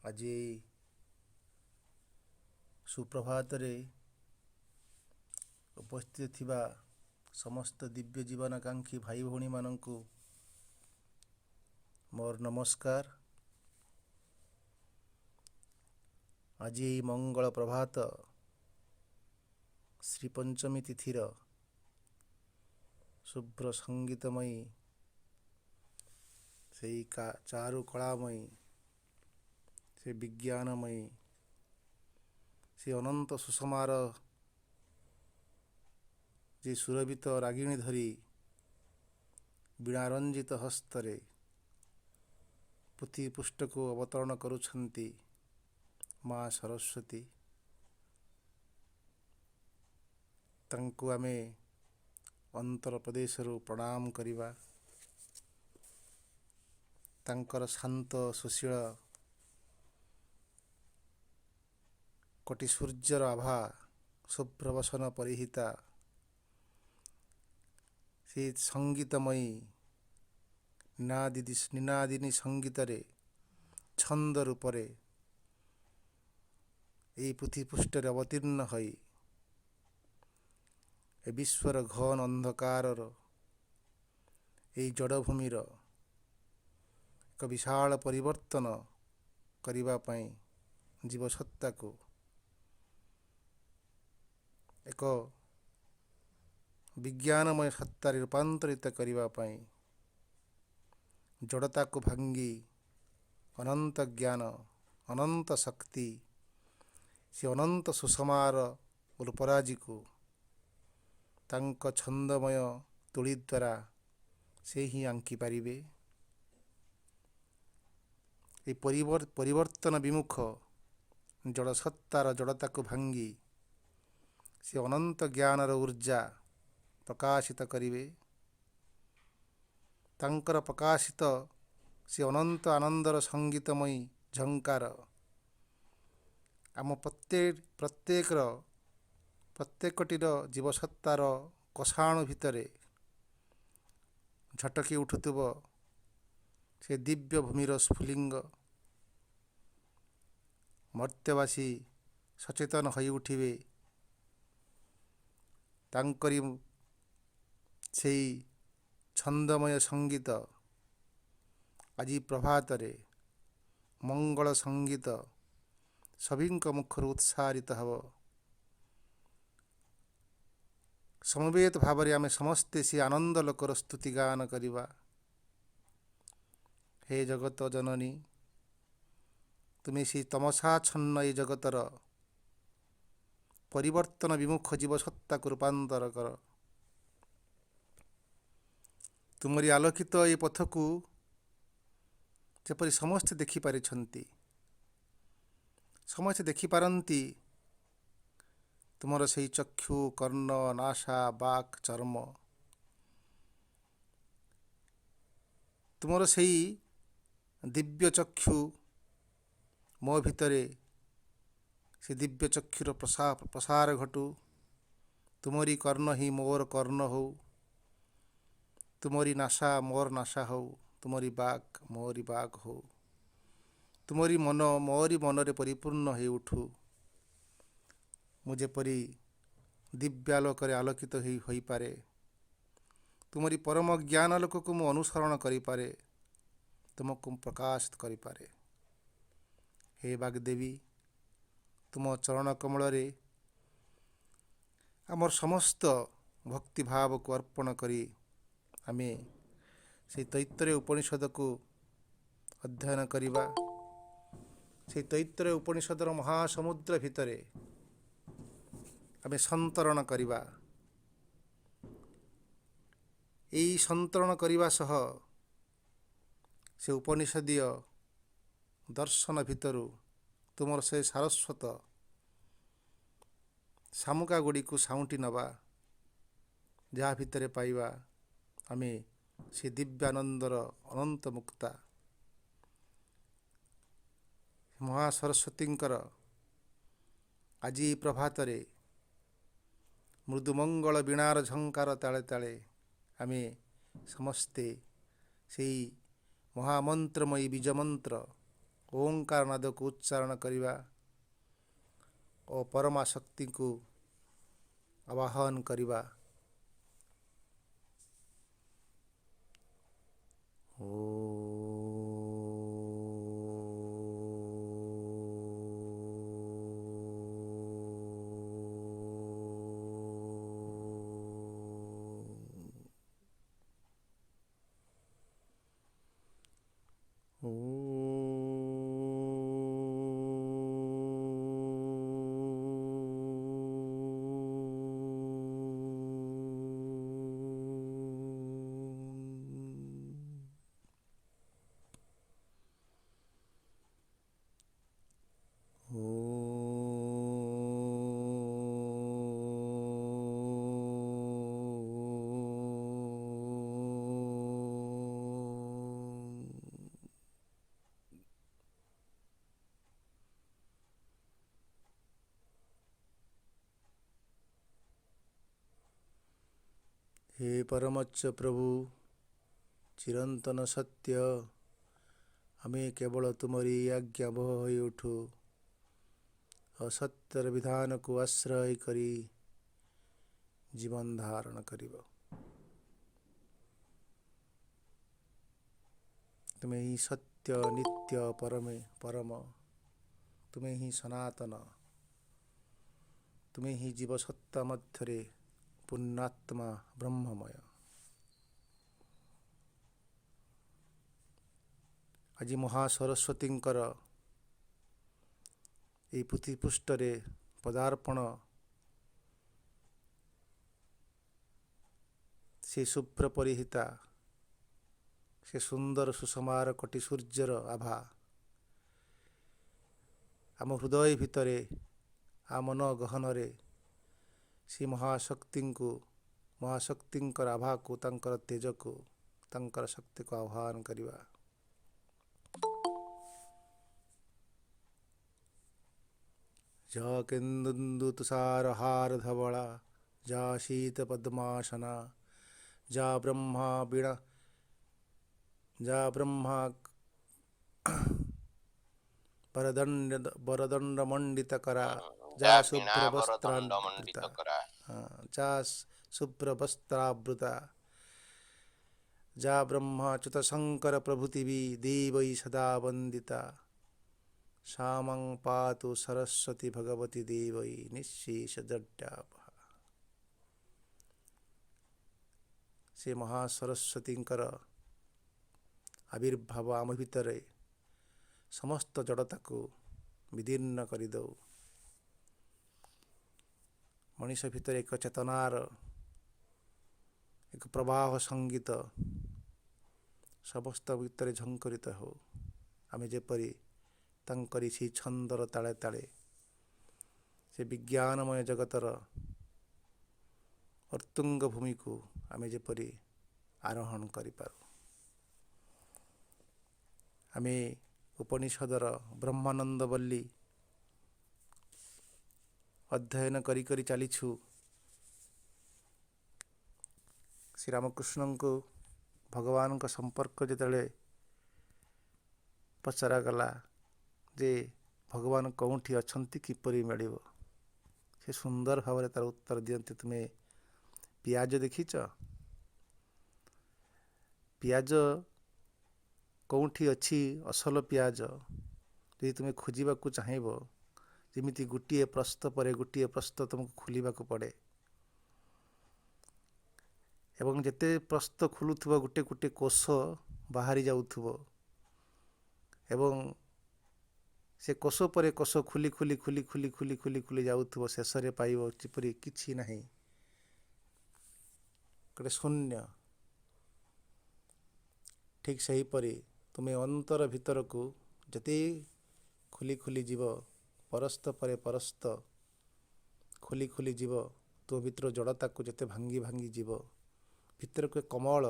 ଆଜି ସୁପ୍ରଭାତରେ ଉପସ୍ଥିତ ଥିବା ସମସ୍ତ ଦିବ୍ୟ ଜୀବନାକାଂକ୍ଷୀ ଭାଇ ଭଉଣୀମାନଙ୍କୁ ମୋର ନମସ୍କାର। ଆଜି ମଙ୍ଗଳ ପ୍ରଭାତ ଶ୍ରୀ ପଞ୍ଚମୀ ତିଥିର ଶୁଭ୍ର ସଙ୍ଗୀତମୟୀ ସେହି ଚାରୁ କଳାମୟୀ ସେ ବିଜ୍ଞାନମୟୀ ସେ ଅନନ୍ତ ସୁଷମାର ଯେ ସୁରଭିତ ରାଗିଣୀ ଧରି ବୀଣାରଞ୍ଜିତ ହସ୍ତରେ ପୃଥିବୀ ପୃଷ୍ଠକୁ ଅବତରଣ କରୁଛନ୍ତି ମା ସରସ୍ୱତୀ। ତାଙ୍କୁ ଆମେ ଅନ୍ତର ପ୍ରଦେଶରୁ ପ୍ରଣାମ କରିବା। ତାଙ୍କର ଶାନ୍ତ ସୁଶୀଳ କୋଟି ସୂର୍ଯ୍ୟର ଆଭା ଶୁଭ୍ରବସନ ପରିହିତା ସେ ସଙ୍ଗୀତମୟୀ ନିନାଦିନୀ ସଙ୍ଗୀତରେ ଛନ୍ଦ ରୂପରେ ଏହି ପୃଥିବୀ ପୃଷ୍ଠରେ ଅବତୀର୍ଣ୍ଣ ହୋଇ ଏ ବିଶ୍ୱର ଘନ ଅନ୍ଧକାରର ଏହି ଜଡ଼ଭୂମିର ଏକ ବିଶାଳ ପରିବର୍ତ୍ତନ କରିବା ପାଇଁ ଜୀବସତ୍ତାକୁ ଏକ ବିଜ୍ଞାନମୟ ସତ୍ତାରେ ରୂପାନ୍ତରିତ କରିବା ପାଇଁ ଜଡ଼ତାକୁ ଭାଙ୍ଗି ଅନନ୍ତ ଜ୍ଞାନ ଅନନ୍ତ ଶକ୍ତି ସେ ଅନନ୍ତ ସୁଷମାର ରୂପରାଜିକୁ ତାଙ୍କ ଛନ୍ଦମୟ ତୁଳି ଦ୍ୱାରା ସେ ହିଁ ଆଙ୍କିପାରିବେ। ଏହି ପରିବର୍ତ୍ତନ ବିମୁଖ ଜଡ଼ସତ୍ତାର ଜଡ଼ତାକୁ ଭାଙ୍ଗି ସେ ଅନନ୍ତ ଜ୍ଞାନର ଊର୍ଜା ପ୍ରକାଶିତ କରିବେ। ତାଙ୍କର ପ୍ରକାଶିତ ସେ ଅନନ୍ତ ଆନନ୍ଦର ସଙ୍ଗୀତମୟୀ ଝଙ୍କାର ଆମ ପ୍ରତ୍ୟେକଟିର ଜୀବସତ୍ତାର କୋଷାଣୁ ଭିତରେ ଝଟକି ଉଠୁଥିବ ସେ ଦିବ୍ୟ ଭୂମିର ସ୍ଫୁଲିଙ୍ଗ। ମର୍ତ୍ତ୍ୟବାସୀ ସଚେତନ ହୋଇ ଉଠିବେ ତାଙ୍କରି ସେହି ଛନ୍ଦମୟ ସଙ୍ଗୀତ ଆଜି ପ୍ରଭାତରେ ମଙ୍ଗଳ ସଙ୍ଗୀତ ସଭିଙ୍କ ମୁଖରୁ ଉତ୍ସାରିତ ହେବ। ସମବେତ ଭାବରେ ଆମେ ସମସ୍ତେ ସେ ଆନନ୍ଦ ଲୋକର ସ୍ତୁତି ଗାନ କରିବା। ହେ ଜଗତ ଜନନୀ, ତୁମେ ସେହି ତମସାଚ୍ଛନ୍ନ ଏ ଜଗତର ପରିବର୍ତ୍ତନ ବିମୁଖ ଜୀବସତ୍ତାକୁ ରୂପାନ୍ତର କର। ତୁମରି ଆଲୋକିତ ଏ ପଥକୁ ଯେପରି ସମସ୍ତେ ଦେଖିପାରିଛନ୍ତି, ସମସ୍ତେ ଦେଖିପାରନ୍ତି ତୁମର ସେହି ଚକ୍ଷୁ କର୍ଣ୍ଣ ନାସା ବାକ୍ ଚର୍ମ, ତୁମର ସେହି ଦିବ୍ୟ ଚକ୍ଷୁ ମୋ ଭିତରେ ସେ ଦିବ୍ୟ ଚକ୍ଷୁର ପ୍ରସାର ଘଟୁ। ତୁମରି କର୍ଣ୍ଣ ହିଁ ମୋର କର୍ଣ୍ଣ ହଉ, ତୁମରି ନାସା ମୋର ନାସା ହଉ, ତୁମରି ବାକ୍ ମୋରି ବାକ୍ ହଉ, ତୁମରି ମନ ମୋରି ମନରେ ପରିପୂର୍ଣ୍ଣ ହୋଇ ଉଠୁ। ମୁଁ ଯେପରି ଦିବ୍ୟାଲୋକରେ ଆଲୋକିତ ହୋଇପାରେ, ତୁମରି ପରମ ଜ୍ଞାନ ଲୋକକୁ ମୁଁ ଅନୁସରଣ କରିପାରେ, ତୁମକୁ ପ୍ରକାଶିତ କରିପାରେ। ହେ ବାଗ୍ଦେବୀ, ତୁମ ଚରଣ କମଳରେ ଆମର ସମସ୍ତ ଭକ୍ତିଭାବକୁ ଅର୍ପଣ କରି ଆମେ ସେହି ତୈତ୍ତିରୀୟ ଉପନିଷଦକୁ ଅଧ୍ୟୟନ କରିବା। ସେହି ତୈତ୍ତିରୀୟ ଉପନିଷଦର ମହାସମୁଦ୍ର ଭିତରେ ଆମେ ସନ୍ତରଣ କରିବା। ଏହି ସନ୍ତରଣ କରିବା ସହ ସେ ଉପନିଷଦୀୟ ଦର୍ଶନ ଭିତରୁ ତୁମର ସେ ସାରସ୍ୱତ ଶାମୁକା ଗୁଡ଼ିକୁ ସାଉଁଟି ନେବା, ଯାହା ଭିତରେ ପାଇବା ଆମେ ସେ ଦିବ୍ୟାନନ୍ଦର ଅନନ୍ତ ମୁକ୍ତା। ମହା ସରସ୍ୱତୀଙ୍କର ଆଜି ପ୍ରଭାତରେ ମୃଦୁମଙ୍ଗଳ ବୀଣାର ଝଙ୍କାର ତାଳେ ତାଳେ ଆମେ ସମସ୍ତେ ସେହି ମହାମନ୍ତ୍ରମୟୀ ବୀଜମନ୍ତ୍ର ଓଙ୍କାର ନାଦକୁ ଉଚ୍ଚାରଣ କରିବା ଓ ପରମା ଶକ୍ତିଙ୍କୁ ଆବାହନ କରିବା। हे परमच्च प्रभु चिरंतन सत्य, हमें केवल तुमरी आज्ञा बह होई उठू असत्यर विधान को आश्रय करी जीवन धारण करिब। तुम्हें ही सत्य नित्य परम, तुम्हें ही सनातन, तुम्हें ही जीव सत्ता मध्यरे पुण्यात्मा ब्रह्ममय। आज महासरस्वतींकर এই ପୃଥିପୃଷ୍ଠରେ ପଦାର୍ପଣ, ସେ ଶୁଭ୍ର ପରିହିତା, ସେ ସୁନ୍ଦର ସୁଷମାର କୋଟି ସୂର୍ଯ୍ୟର ଆଭା ଆମ ହୃଦୟ ଭିତରେ, ଆମ ମନ ଗହନରେ ସେ ମହାଶକ୍ତିଙ୍କର ଆଭାକୁ, ତାଙ୍କର ତେଜକୁ, ତାଙ୍କର ଶକ୍ତିକୁ ଆହ୍ୱାନ କରିବା। ଯା କେନ୍ଦୁନ୍ଦୁ ତୁଷାର ହାର ଧବଳା, ଯା ଶୀତ ପଦ୍ମାସନା, ଯା ବ୍ରହ୍ମା ବରଦଣ୍ଡ ମଣ୍ଡିତ କରା, ଯା ଶୁଭ୍ର ବସ୍ତ୍ରାବୃତା, ଯା ବ୍ରହ୍ମାଚ୍ୟୁତ ଶଙ୍କର ପ୍ରଭୃତି ଦେବୈ ସଦା ବନ୍ଦିତା, ସାମଂ ପାତୁ ସରସ୍ୱତୀ ଭଗବତୀ ଦେବୈ ନିଃଶେଷ ଜଡ୍ଡାପହା। ସେ ମହାସରସ୍ୱତୀଙ୍କର ଆବିର୍ଭାବ ଆମ ଭିତରେ ସମସ୍ତ ଜଡ଼ତାକୁ ବିଦୀର୍ଣ୍ଣ କରିଦେଉ। ମଣିଷ ଭିତରେ ଏକ ଚେତନାର ଏକ ପ୍ରବାହ ସଙ୍ଗୀତ ସମସ୍ତ ଭିତରେ ଝଙ୍କରିତ ହେଉ। ଆମେ ଯେପରି ତାଙ୍କରି ସେହି ଛନ୍ଦର ତାଳେ ତାଳେ ସେ ବିଜ୍ଞାନମୟ ଜଗତର ଅର୍ତ୍ତୁଙ୍ଗ ଭୂମିକୁ ଆମେ ଯେପରି ଆରୋହଣ କରିପାରୁ। ଆମେ ଉପନିଷଦର ବ୍ରହ୍ମାନନ୍ଦ ବଲ୍ଲୀ ଅଧ୍ୟୟନ କରି କରି ଚାଲିଛୁ। ଶ୍ରୀରାମକୃଷ୍ଣଙ୍କୁ ଭଗବାନଙ୍କ ସମ୍ପର୍କ ଯେତେବେଳେ ପଚରାଗଲା ଯେ ଭଗବାନ କେଉଁଠି ଅଛନ୍ତି, କିପରି ମିଳିବ, ସେ ସୁନ୍ଦର ଭାବରେ ତାର ଉତ୍ତର ଦିଅନ୍ତି, ତୁମେ ପିଆଜ ଦେଖିଛ? ପିଆଜ କେଉଁଠି ଅଛି ଅସଲ ପିଆଜ, ଯଦି ତୁମେ ଖୋଜିବାକୁ ଚାହିଁବ, ଯେମିତି ଗୋଟିଏ ପ୍ରସ୍ତ ପରେ ଗୋଟିଏ ପ୍ରସ୍ତ ତୁମକୁ ଖୋଲିବାକୁ ପଡ଼େ ଏବଂ ଯେତେ ପ୍ରସ୍ତ ଖୋଲୁଥିବ ଗୋଟେ ଗୋଟେ କୋଷ ବାହାରି ଯାଉଥିବ ଏବଂ ସେ କୋଷ ପରେ କୋଷ ଖୋଲି ଖୋଲି ଖୋଲି ଖୋଲି ଖୋଲି ଖୋଲି ଖୋଲି ଯାଉଥିବ, ଶେଷରେ ପାଇବ ଯେପରି କିଛି ନାହିଁ, ଗୋଟେ ଶୂନ୍ୟ। ଠିକ୍ ସେହିପରି ତୁମେ ଅନ୍ତର ଭିତରକୁ ଯେତେ ଖୋଲି ଖୋଲି ଯିବ, ପରସ୍ତ ପରେ ପରସ୍ତ ଖୋଲି ଖୋଲି ଯିବ, ତୁମ ଭିତର ଜଡ଼ତାକୁ ଯେତେ ଭାଙ୍ଗି ଭାଙ୍ଗି ଯିବ, ଭିତରକୁ କମଳ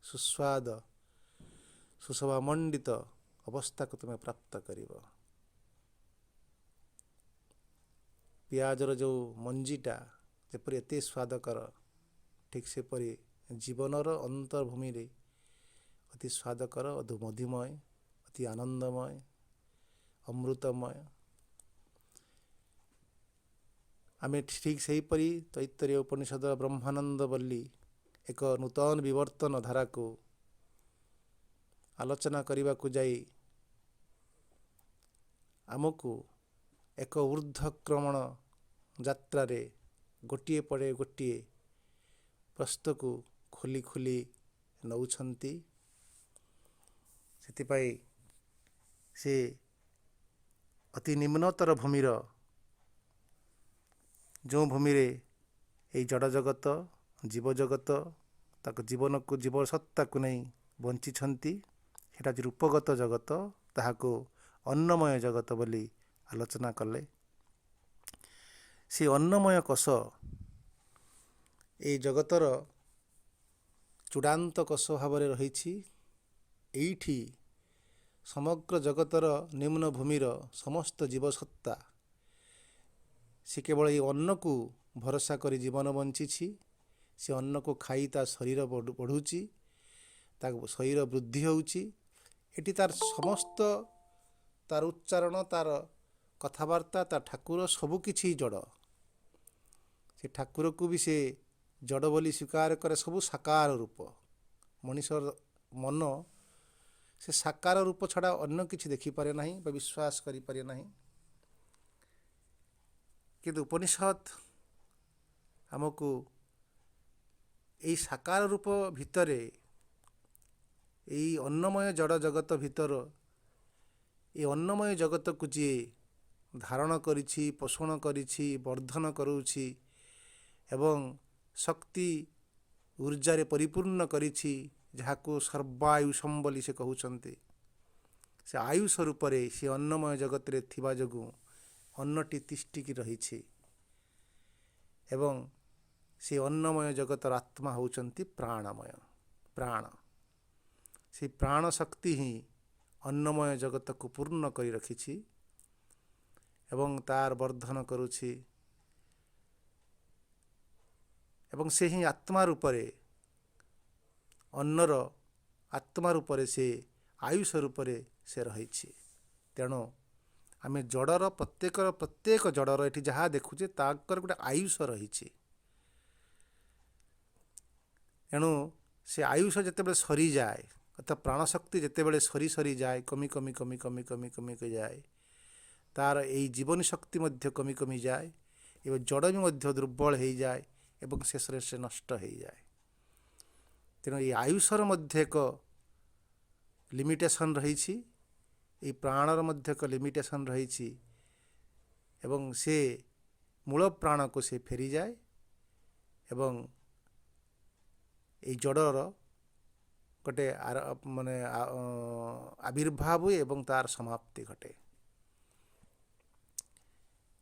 ସୁସ୍ୱାଦ ସୁଶୋଭାମଣ୍ଡିତ ଅବସ୍ଥାକୁ ତୁମେ ପ୍ରାପ୍ତ କରିବ। ପିଆଜର ଯେଉଁ ମଞ୍ଜିଟା ଯେପରି ଏତେ ସ୍ୱାଦକର, ଠିକ୍ ସେପରି ଜୀବନର ଅନ୍ତର୍ଭୂମିରେ ଅତି ସ୍ୱାଦକର, ଅତି ମଧୁମୟ, ଅତି ଆନନ୍ଦମୟ ଅମୃତମୟ। ଆମେ ଠିକ୍ ସେହିପରି ତୈତ୍ତରୀୟ ଉପନିଷଦ ବ୍ରହ୍ମାନନ୍ଦ ବଲ୍ଲୀ ଏକ ନୂତନ ବିବର୍ତ୍ତନ ଧାରାକୁ ଆଲୋଚନା କରିବାକୁ ଯାଇ ଆମକୁ ଏକ ଊର୍ଦ୍ଧ୍ୱକ୍ରମଣ ଯାତ୍ରାରେ ଗୋଟିଏ ପରେ ଗୋଟିଏ ପ୍ରସ୍ତକୁ ଖୋଲି ଖୋଲି ନେଉଛନ୍ତି। ସେଥିପାଇଁ ସେ ଅତି ନିମ୍ନତର ଭୂମିର, ଯେଉଁ ଭୂମିରେ ଏଇ ଜଡ଼ ଜଗତ ଜୀବଜଗତ ତାଙ୍କ ଜୀବନକୁ ଜୀବ ସତ୍ତାକୁ ନେଇ ବଞ୍ଚିଛନ୍ତି, ସେଟା ହେଉଛି ରୂପଗତ ଜଗତ, ତାହାକୁ ଅନ୍ନମୟ ଜଗତ ବୋଲି ଆଲୋଚନା କଲେ। ସେ ଅନ୍ନମୟ କୋଷ ଏଇ ଜଗତର ଚୂଡ଼ାନ୍ତ କୋଷ ଭାବରେ ରହିଛି। ଏଇଠି ସମଗ୍ର ଜଗତର ନିମ୍ନ ଭୂମିର ସମସ୍ତ ଜୀବସତ୍ତା ସେ କେବଳ ଏଇ ଅନ୍ନକୁ ଭରସା କରି ଜୀବନ ବଞ୍ଚିଛି। ସେ ଅନ୍ନକୁ ଖାଇ ତା ଶରୀର ବଢ଼ୁଛି, ତା ଶରୀର ବୃଦ୍ଧି ହେଉଛି। ଏଠି ତାର ସମସ୍ତ ତାର ଉଚ୍ଚାରଣ, ତାର କଥାବାର୍ତ୍ତା, ତା ଠାକୁର ସବୁକିଛି ଜଡ଼। ସେ ଠାକୁରକୁ ବି ସେ ଜଡ଼ ବୋଲି ସ୍ୱୀକାର କରେ। ସବୁ ସାକାର ରୂପ। ମଣିଷର ମନ ସେ ସାକାର ରୂପ ଛଡ଼ା ଅନ୍ୟ କିଛି ଦେଖିପାରେ ନାହିଁ ବା ବିଶ୍ୱାସ କରିପାରେ ନାହିଁ। କିନ୍ତୁ ଉପନିଷଦ ଆମକୁ ଏଇ ସାକାର ରୂପ ଭିତରେ, ଏଇ ଅନ୍ନମୟ ଜଡ଼ ଜଗତ ଭିତର, ଏଇ ଅନ୍ନମୟ ଜଗତକୁ ଯିଏ ଧାରଣ କରିଛି, ପୋଷଣ କରିଛି, ବର୍ଦ୍ଧନ କରୁଛି ଏବଂ ଶକ୍ତି ଊର୍ଜାରେ ପରିପୂର୍ଣ୍ଣ କରିଛି, ଯାହାକୁ ସର୍ବାୟୁଷମ୍ ବୋଲି ସେ କହୁଛନ୍ତି। ସେ ଆୟୁଷ ରୂପରେ ସେ ଅନ୍ନମୟ ଜଗତରେ ଥିବା ଯୋଗୁଁ ଅନ୍ନଟି ତିଷ୍ଠିକି ରହିଛି ଏବଂ ସେ ଅନ୍ନମୟ ଜଗତର ଆତ୍ମା ହେଉଛନ୍ତି ପ୍ରାଣମୟ। ପ୍ରାଣ, ସେ ପ୍ରାଣ ଶକ୍ତି ହିଁ ଅନ୍ନମୟ ଜଗତକୁ ପୂର୍ଣ୍ଣ କରି ରଖିଛି ଏବଂ ତାର ବର୍ଦ୍ଧନ କରୁଛି। ଏବଂ ସେ ହିଁ ଆତ୍ମା ରୂପରେ, ଅନ୍ନର ଆତ୍ମା ରୂପରେ, ସେ ଆୟୁଷ ରୂପରେ ସେ ରହିଛି। ତେଣୁ ଆମେ ଜଡ଼ର ପ୍ରତ୍ୟେକ ଜଡ଼ର ଏଠି ଯାହା ଦେଖୁଛେ ତାଙ୍କର ଗୋଟେ ଆୟୁଷ ରହିଛି। ଏଣୁ ସେ ଆୟୁଷ ଯେତେବେଳେ ସରିଯାଏ, ଅର୍ଥାତ୍ ପ୍ରାଣଶକ୍ତି ଯେତେବେଳେ ସରି ସରିଯାଏ, କମି କମି କମି କମି କମି କମି ଯାଏ, ତାର ଏଇ ଜୀବନୀ ଶକ୍ତି ମଧ୍ୟ କମି କମି ଯାଏ ଏବଂ ଜଡ଼ ବି ମଧ୍ୟ ଦୁର୍ବଳ ହେଇଯାଏ ଏବଂ ଶେଷରେ ସେ ନଷ୍ଟ ହେଇଯାଏ। ତେଣୁ ଏଇ ଆୟୁଷର ମଧ୍ୟ ଏକ ଲିମିଟେସନ୍ ରହିଛି, ଏଇ ପ୍ରାଣର ମଧ୍ୟ ଏକ ଲିମିଟେସନ୍ ରହିଛି ଏବଂ ସେ ମୂଳ ପ୍ରାଣକୁ ସେ ଫେରିଯାଏ ଏବଂ ଏଇ ଜଡ଼ର ଗୋଟେ ଆବିର୍ଭାବ ହୁଏ ଏବଂ ତାର ସମାପ୍ତି ଘଟେ।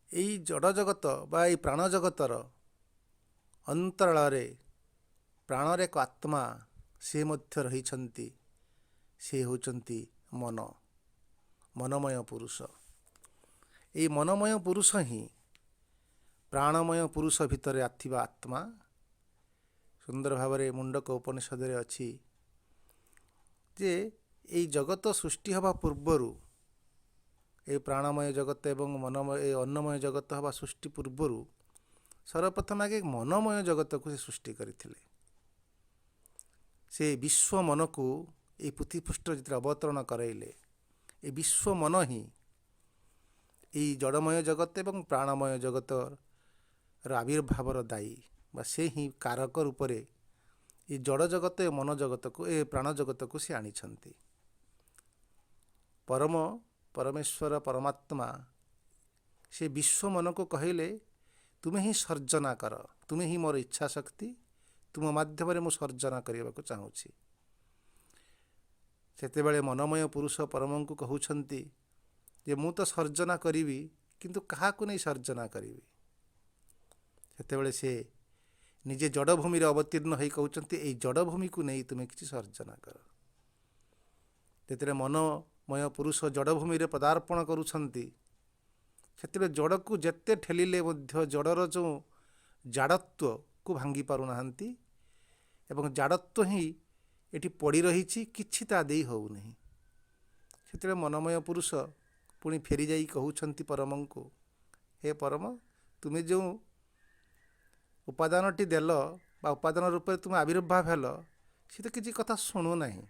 ଏଇ ଜଡ଼ ଜଗତ ବା ଏଇ ପ୍ରାଣ ଜଗତର ଅନ୍ତରାଳରେ ପ୍ରାଣର ଏକ ଆତ୍ମା ସେ ମଧ୍ୟ ରହିଛନ୍ତି। ସେ ହେଉଛନ୍ତି ମନ, ମନମୟ ପୁରୁଷ। ଏଇ ମନମୟ ପୁରୁଷ ହିଁ ପ୍ରାଣମୟ ପୁରୁଷ ଭିତରେ ଥିବା ଆତ୍ମା। ସୁନ୍ଦର ଭାବରେ ମୁଣ୍ଡକ ଉପନିଷଦରେ ଅଛି ଯେ ଏଇ ଜଗତ ସୃଷ୍ଟି ହେବା ପୂର୍ବରୁ, এই ପ୍ରାଣମୟ ଜଗତ ଏବଂ ଏ ଅନ୍ନମୟ ଜଗତ ହେବା ସୃଷ୍ଟି ପୂର୍ବରୁ ସର୍ବପ୍ରଥମେ ଆଗେ ମନମୟ ଜଗତକୁ ସେ ସୃଷ୍ଟି କରିଥିଲେ। ସେ ବିଶ୍ୱ ମନକୁ এই ପୃଥିବୀପୃଷ୍ଠରେ ଯେତେବେଳେ ଅବତରଣ କରାଇଲେ, ଏ ବିଶ୍ୱ ମନ ହିଁ এই ଜଡ଼ମୟ ଜଗତ ଏବଂ ପ୍ରାଣମୟ ଜଗତର ଆବିର୍ଭାବର ଦାୟୀ ବା ସେ ହିଁ କାରକ ରୂପରେ ଏ ଜଡ଼ ଜଗତ ଏ ମନ ଜଗତକୁ, ଏ ପ୍ରାଣ ଜଗତକୁ ସେ ଆଣିଛନ୍ତି। ପରମେଶ୍ୱର ପରମାତ୍ମା ସେ ବିଶ୍ୱ ମନକୁ କହିଲେ, ତୁମେ ହିଁ ସର୍ଜନା କର, ତୁମେ ହିଁ ମୋର ଇଚ୍ଛା ଶକ୍ତି, ତୁମ ମାଧ୍ୟମରେ ମୁଁ ସର୍ଜନା କରିବାକୁ ଚାହୁଁଛି। ସେତେବେଳେ ମନମୟ ପୁରୁଷ ପରମଙ୍କୁ କହୁଛନ୍ତି ଯେ ମୁଁ ତ ସର୍ଜନା କରିବି, କିନ୍ତୁ କାହାକୁ ନେଇ ସର୍ଜନା କରିବି? ସେତେବେଳେ ସେ ନିଜେ ଜଡ଼ଭୂମିରେ ଅବତୀର୍ଣ୍ଣ ହୋଇ କହୁଛନ୍ତି, ଏଇ ଜଡ଼ଭୂମିକୁ ନେଇ ତୁମେ କିଛି ସର୍ଜନା କର। ଯେତେବେଳେ ମନମୟ ପୁରୁଷ ଜଡ଼ଭୂମିରେ ପଦାର୍ପଣ କରୁଛନ୍ତି, ସେତେବେଳେ ଜଡ଼କୁ ଯେତେ ଠେଲିଲେ ମଧ୍ୟ ଜଡ଼ର ଯେଉଁ ଜାଡ଼ତ୍ୱକୁ ଭାଙ୍ଗି ପାରୁନାହାନ୍ତି ଏବଂ ଜାଡ଼ତ୍ୱ ହିଁ ଏଠି ପଡ଼ି ରହିଛି, କିଛି ତା ଦେଇ ହେଉନାହିଁ। ସେତେବେଳେ ମନମୟ ପୁରୁଷ ପୁଣି ଫେରି ଯାଇ କହୁଛନ୍ତି ପରମଙ୍କୁ, ହେ ପରମ, ତୁମେ ଯେଉଁ ଉପାଦାନଟି ଦେଲ ବା ଉପାଦାନ ରୂପରେ ତୁମେ ଆବିର୍ଭାବ ହେଲ, ସେ ତ କିଛି କଥା ଶୁଣୁନାହିଁ,